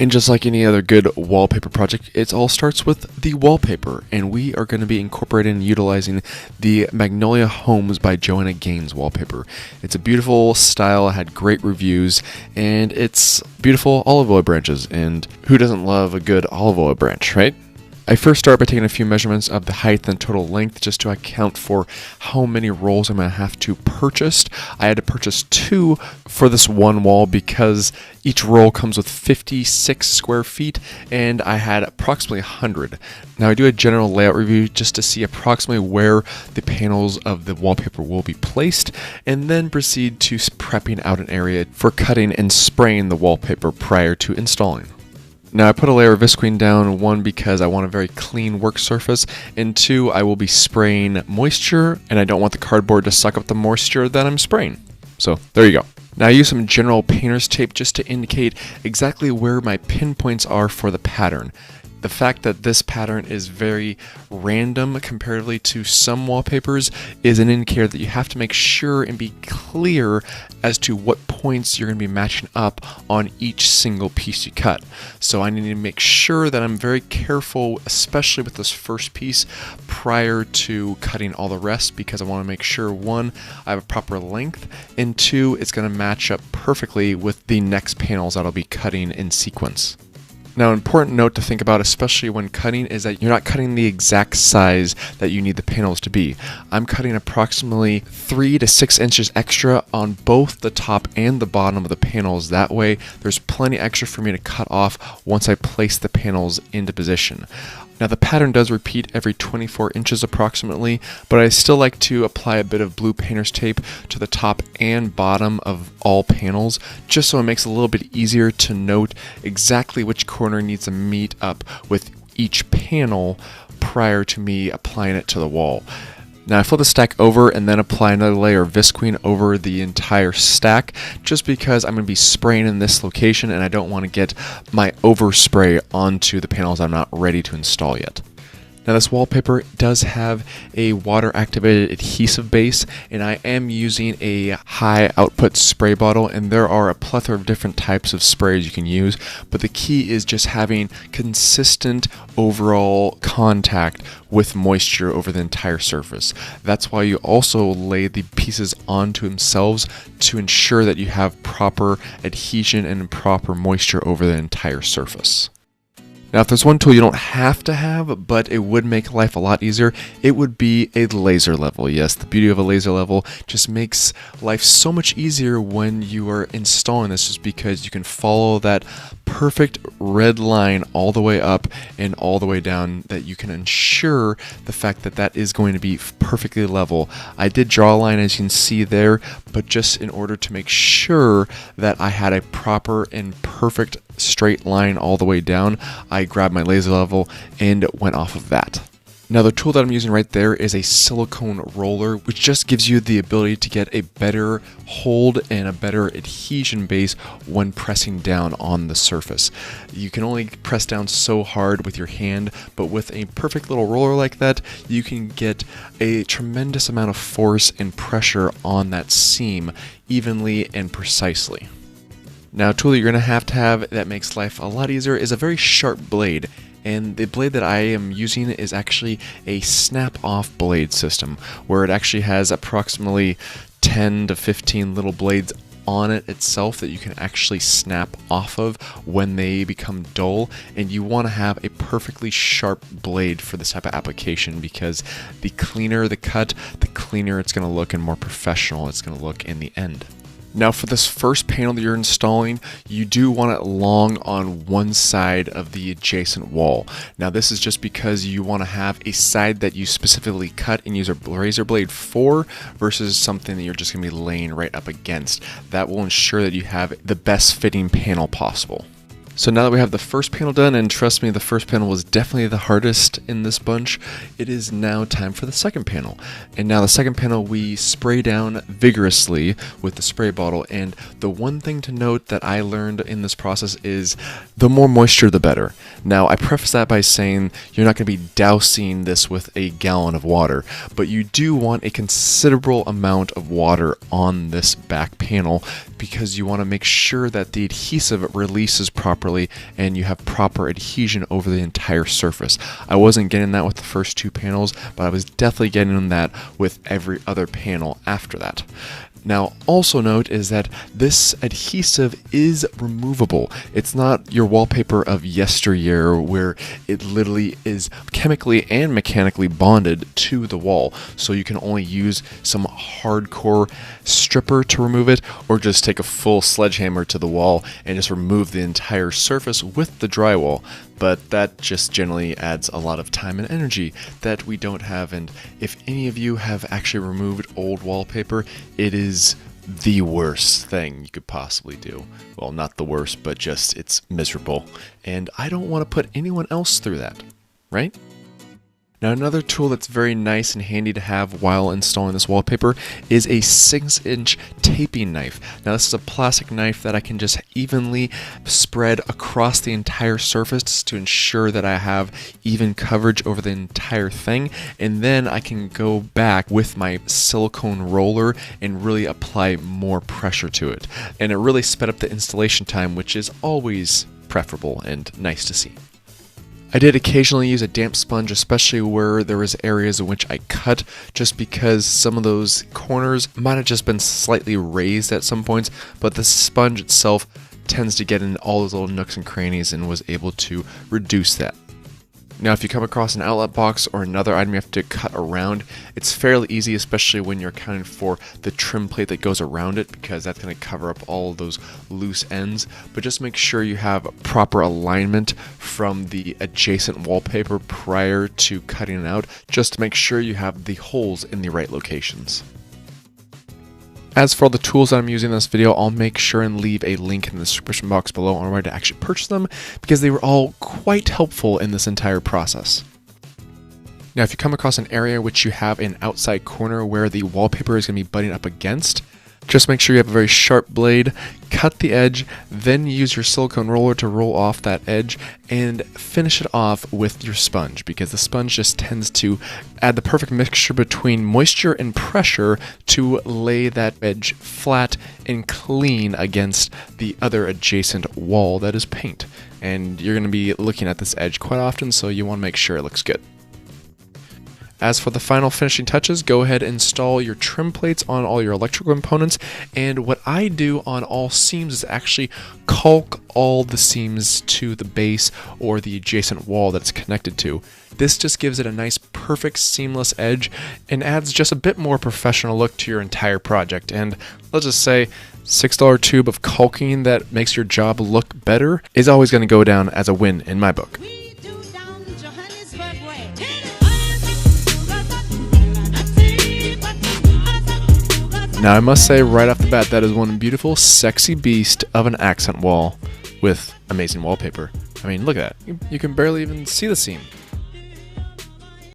And just like any other good wallpaper project, it all starts with the wallpaper, and we are going to be incorporating and utilizing the Magnolia Homes by Joanna Gaines wallpaper. It's a beautiful style, had great reviews, and it's beautiful olive oil branches, and who doesn't love a good olive oil branch, right? I first start by taking a few measurements of the height and total length just to account for how many rolls I'm going to have to purchase. I had to purchase 2 for this one wall because each roll comes with 56 square feet and I had approximately 100. Now I do a general layout review just to see approximately where the panels of the wallpaper will be placed, and then proceed to prepping out an area for cutting and spraying the wallpaper prior to installing. Now I put a layer of visqueen down, 1 because I want a very clean work surface, and 2 I will be spraying moisture and I don't want the cardboard to suck up the moisture that I'm spraying. So there you go. Now I use some general painter's tape just to indicate exactly where my pinpoints are for the pattern. The fact that this pattern is very random comparatively to some wallpapers is an indicator that you have to make sure and be clear as to what points you're going to be matching up on each single piece you cut. So I need to make sure that I'm very careful, especially with this first piece, prior to cutting all the rest, because I want to make sure, 1, I have a proper length, and 2, it's going to match up perfectly with the next panels that I'll be cutting in sequence. Now, an important note to think about, especially when cutting, is that you're not cutting the exact size that you need the panels to be. I'm cutting approximately 3 to 6 inches extra on both the top and the bottom of the panels. That way, there's plenty extra for me to cut off once I place the panels into position. Now the pattern does repeat every 24 inches approximately, but I still like to apply a bit of blue painter's tape to the top and bottom of all panels, just so it makes it a little bit easier to note exactly which corner needs to meet up with each panel prior to me applying it to the wall. Now I flip the stack over and then apply another layer of visqueen over the entire stack, just because I'm going to be spraying in this location and I don't want to get my overspray onto the panels I'm not ready to install yet. Now this wallpaper does have a water activated adhesive base, and I am using a high output spray bottle, and there are a plethora of different types of sprays you can use, but the key is just having consistent overall contact with moisture over the entire surface. That's why you also lay the pieces onto themselves to ensure that you have proper adhesion and proper moisture over the entire surface. Now, if there's one tool you don't have to have, but it would make life a lot easier, it would be a laser level. Yes, the beauty of a laser level just makes life so much easier when you are installing this, just because you can follow that perfect red line all the way up and all the way down, that you can ensure the fact that that is going to be perfectly level. I did draw a line, as you can see there, but just in order to make sure that I had a proper and perfect straight line all the way down, I grabbed my laser level and went off of that. Now the tool that I'm using right there is a silicone roller, which just gives you the ability to get a better hold and a better adhesion base when pressing down on the surface. You can only press down so hard with your hand, but with a perfect little roller like that, you can get a tremendous amount of force and pressure on that seam evenly and precisely. Now, a tool that you're going to have that makes life a lot easier is a very sharp blade. And the blade that I am using is actually a snap-off blade system, where it actually has approximately 10 to 15 little blades on it itself that you can actually snap off of when they become dull. And you want to have a perfectly sharp blade for this type of application, because the cleaner the cut, the cleaner it's going to look and more professional it's going to look in the end. Now for this first panel that you're installing, you do want it long on one side of the adjacent wall. Now this is just because you want to have a side that you specifically cut and use a razor blade for, versus something that you're just going to be laying right up against. That will ensure that you have the best fitting panel possible. So now that we have the first panel done, and trust me, the first panel was definitely the hardest in this bunch, it is now time for the second panel. And now the second panel we spray down vigorously with the spray bottle, and the one thing to note that I learned in this process is the more moisture the better. Now I preface that by saying you're not going to be dousing this with a gallon of water, but you do want a considerable amount of water on this back panel, because you want to make sure that the adhesive releases properly and you have proper adhesion over the entire surface. I wasn't getting that with the first 2 panels, but I was definitely getting that with every other panel after that. Now, also note is that this adhesive is removable. It's not your wallpaper of yesteryear where it literally is chemically and mechanically bonded to the wall. So you can only use some hardcore stripper to remove it, or just take a full sledgehammer to the wall and just remove the entire surface with the drywall. But that just generally adds a lot of time and energy that we don't have. And if any of you have actually removed old wallpaper, it is the worst thing you could possibly do. Well, not the worst, but just it's miserable. And I don't want to put anyone else through that, right? Now, another tool that's very nice and handy to have while installing this wallpaper is a 6-inch taping knife. Now, this is a plastic knife that I can just evenly spread across the entire surface to ensure that I have even coverage over the entire thing, and then I can go back with my silicone roller and really apply more pressure to it. And it really sped up the installation time, which is always preferable and nice to see. I did occasionally use a damp sponge, especially where there was areas in which I cut, just because some of those corners might have just been slightly raised at some points, but the sponge itself tends to get in all those little nooks and crannies and was able to reduce that. Now, if you come across an outlet box or another item you have to cut around, it's fairly easy, especially when you're accounting for the trim plate that goes around it, because that's going to cover up all of those loose ends. But just make sure you have proper alignment from the adjacent wallpaper prior to cutting it out, just to make sure you have the holes in the right locations. As for the tools that I'm using in this video, I'll make sure and leave a link in the description box below on where to actually purchase them, because they were all quite helpful in this entire process. Now, if you come across an area which you have an outside corner where the wallpaper is going to be butting up against, just make sure you have a very sharp blade, cut the edge, then use your silicone roller to roll off that edge and finish it off with your sponge, because the sponge just tends to add the perfect mixture between moisture and pressure to lay that edge flat and clean against the other adjacent wall that is paint. And you're going to be looking at this edge quite often, so you want to make sure it looks good. As for the final finishing touches, go ahead and install your trim plates on all your electrical components, and what I do on all seams is actually caulk all the seams to the base or the adjacent wall that it's connected to. This just gives it a nice perfect seamless edge and adds just a bit more professional look to your entire project. And let's just say $6 tube of caulking that makes your job look better is always going to go down as a win in my book. Now, I must say right off the bat, that is one beautiful, sexy beast of an accent wall with amazing wallpaper. I mean, look at that. You can barely even see the seam.